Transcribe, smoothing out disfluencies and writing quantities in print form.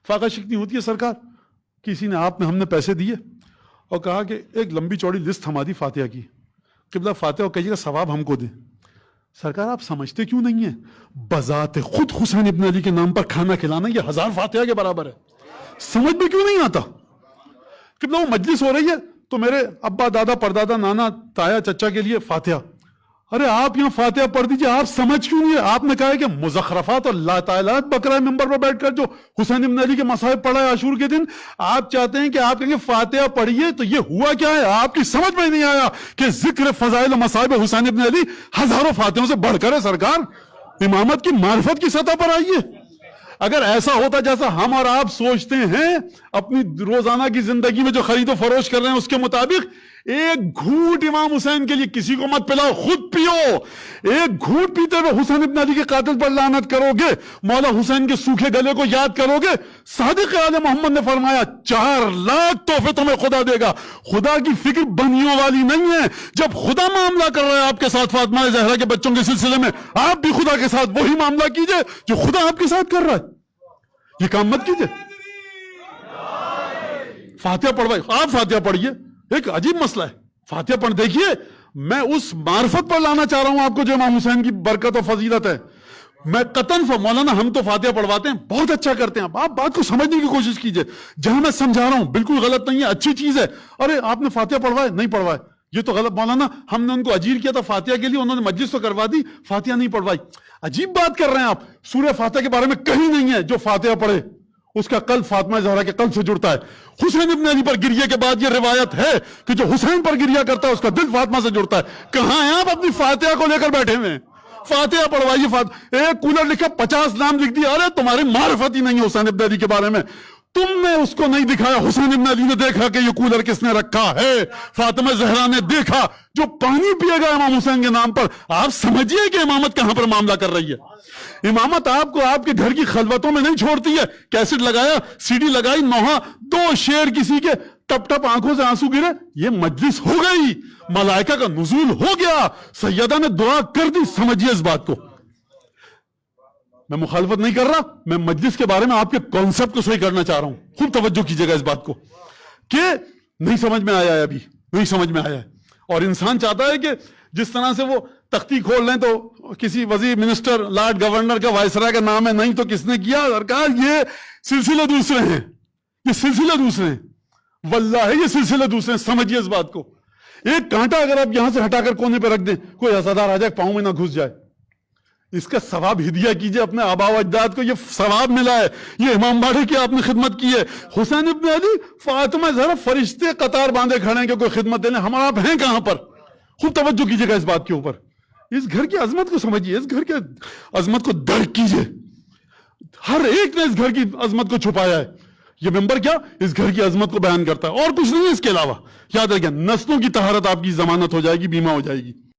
فاقہ شکنی ہوتی ہے سرکار. کسی نے ہم نے پیسے دیے اور کہا کہ ایک لمبی چوڑی لسٹ ہماری فاتحہ کی, قبلہ فاتحہ کہیے گا ثواب ہم کو دیں. سرکار آپ سمجھتے کیوں نہیں ہیں بذات خود حسین ابن علی کے نام پر کھانا کھلانا یہ 1000 فاتحہ کے برابر ہے. سمجھ میں کیوں نہیں آتا؟ قبلہ وہ مجلس ہو رہی ہے تو میرے ابا دادا پردادا نانا تایا چچا کے لیے فاتحہ. ارے آپ یہاں فاتحہ پڑھ دیجئے, آپ سمجھ کیوں نہیں ہے؟ آپ نے کہا ہے کہ مزخرفات اور لاتعلات بکرا ممبر پر بیٹھ کر جو حسین ابن علی کے مصائب پڑھا ہے عاشور کے دن, آپ چاہتے ہیں کہ آپ کہیں گے فاتحہ پڑھیے تو یہ ہوا کیا ہے؟ آپ کی سمجھ میں نہیں آیا کہ ذکر فضائل و مصائب حسین ابن علی ہزاروں فاتحوں سے بڑھ کر ہے سرکار. امامت کی معرفت کی سطح پر آئیے. اگر ایسا ہوتا جیسا ہم اور آپ سوچتے ہیں اپنی روزانہ کی زندگی میں جو خرید و فروش کر رہے ہیں اس کے مطابق, ایک گھونٹ امام حسین کے لیے کسی کو مت پلاؤ, خود پیو. ایک گھونٹ پیتے ہوئے حسین ابن علی کے قاتل پر لعنت کرو گے, مولا حسین کے سوکھے گلے کو یاد کرو گے. صادق آل محمد نے فرمایا 4 لاکھ تحفے تمہیں خدا دے گا. خدا کی فکر بنیوں والی نہیں ہے. جب خدا معاملہ کر رہا ہے آپ کے ساتھ فاطمہ زہرا کے بچوں کے سلسلے میں, آپ بھی خدا کے ساتھ وہی معاملہ کیجئے جو خدا آپ کے ساتھ کر رہا ہے. یہ کام مت کیجئے. فاتحہ پڑھوائی, آپ فاتحہ پڑھیے. ایک عجیب مسئلہ ہے, فاتحہ پڑھ دیکھیے. میں اس معرفت پر لانا چاہ رہا ہوں آپ کو جو امام حسین کی برکت و فضیلت ہے. میں قطن مولانا ہم تو فاتحہ پڑھواتے ہیں, بہت اچھا کرتے ہیں. آپ بات کو سمجھنے کی کوشش کیجئے. جہاں میں سمجھا رہا ہوں بالکل غلط نہیں ہے, اچھی چیز ہے. ارے آپ نے فاتحہ پڑھوائے, نہیں پڑھوائے, یہ تو غلط. مولانا ہم نے ان کو اجیر کیا تھا فاتحہ کے لیے, انہوں نے مجلس تو کروا دی, فاتحہ نہیں پڑھوائی. عجیب بات کر رہے ہیں آپ. سورہ فاتحہ کے بارے میں کہیں نہیں ہے جو فاتحہ پڑھے اس کا قلب فاطمہ زہرا کے قلب سے جڑتا ہے. حسین ابن علی پر گریے کے بعد یہ روایت ہے کہ جو حسین پر گریہ کرتا ہے اس کا دل فاطمہ سے جڑتا ہے. کہاں ہیں آپ اپنی فاتحہ کو لے کر بیٹھے ہوئے ہیں؟ فاتحہ پڑھوائیے. ایک کولر لکھا 50 نام لکھ دیا. ارے تمہاری معرفت ہی نہیں حسین ابن علی کے بارے میں. تم نے اس کو نہیں دکھایا. حسین ابن علی نے دیکھا کہ یہ کولر کس نے رکھا ہے. فاطمہ زہرا نے دیکھا جو پانی پیے گا امام حسین کے نام پر. آپ سمجھیے کہ امامت کہاں پر معاملہ کر رہی ہے. امامت آپ کو آپ کے گھر کی خلوتوں میں نہیں چھوڑتی ہے. کیسٹ لگایا, سی ڈی لگائی, نوحہ 2 شعر کسی کے, ٹپ ٹپ آنکھوں سے آنسو گرے, یہ مجلس ہو گئی, ملائکہ کا نزول ہو گیا, سیدہ نے دعا کر دی. سمجھیے اس بات کو. میں مخالفت نہیں کر رہا, میں مجلس کے بارے میں آپ کے کانسیپٹ کو صحیح کرنا چاہ رہا ہوں. خوب توجہ کیجئے گا اس بات کو کہ نہیں سمجھ میں آیا ہے, ابھی نہیں سمجھ میں آیا ہے. اور انسان چاہتا ہے کہ جس طرح سے وہ تختی کھول لیں تو کسی وزیر, منسٹر, لارڈ گورنر کا, وائسرائے کا نام ہے, نہیں تو کس نے کیا. سرکار یہ سلسلے دوسرے ہیں, یہ سلسلے دوسرے ہیں, واللہ یہ سلسلے دوسرے ہیں. سمجھیے اس بات کو. ایک کانٹا اگر آپ یہاں سے ہٹا کر کونے پہ رکھ دیں, کوئی عزادار آ جائے پاؤں میں نہ گھس جائے, اس کا ثواب ہدیہ کیجئے اپنے آبا و اجداد کو. یہ ثواب ملا ہے, یہ امام باڑے کی آپ نے خدمت کی ہے. حسین ابن علی, فاطمہ زہرا, فرشتے قطار باندھے کھڑے ہیں کہ کوئی خدمت دینے. ہم آپ ہیں کہاں پر؟ خوب توجہ کیجئے گا اس بات کے اوپر. اس گھر کی عظمت کو سمجھیے, اس گھر کی عظمت کو درک کیجئے. ہر ایک نے اس گھر کی عظمت کو چھپایا ہے. یہ ممبر کیا اس گھر کی عظمت کو بیان کرتا ہے اور کچھ نہیں ہے اس کے علاوہ. یاد رکھیں, نسلوں کی طہارت آپ کی ضمانت ہو جائے گی, بیمہ ہو جائے گی.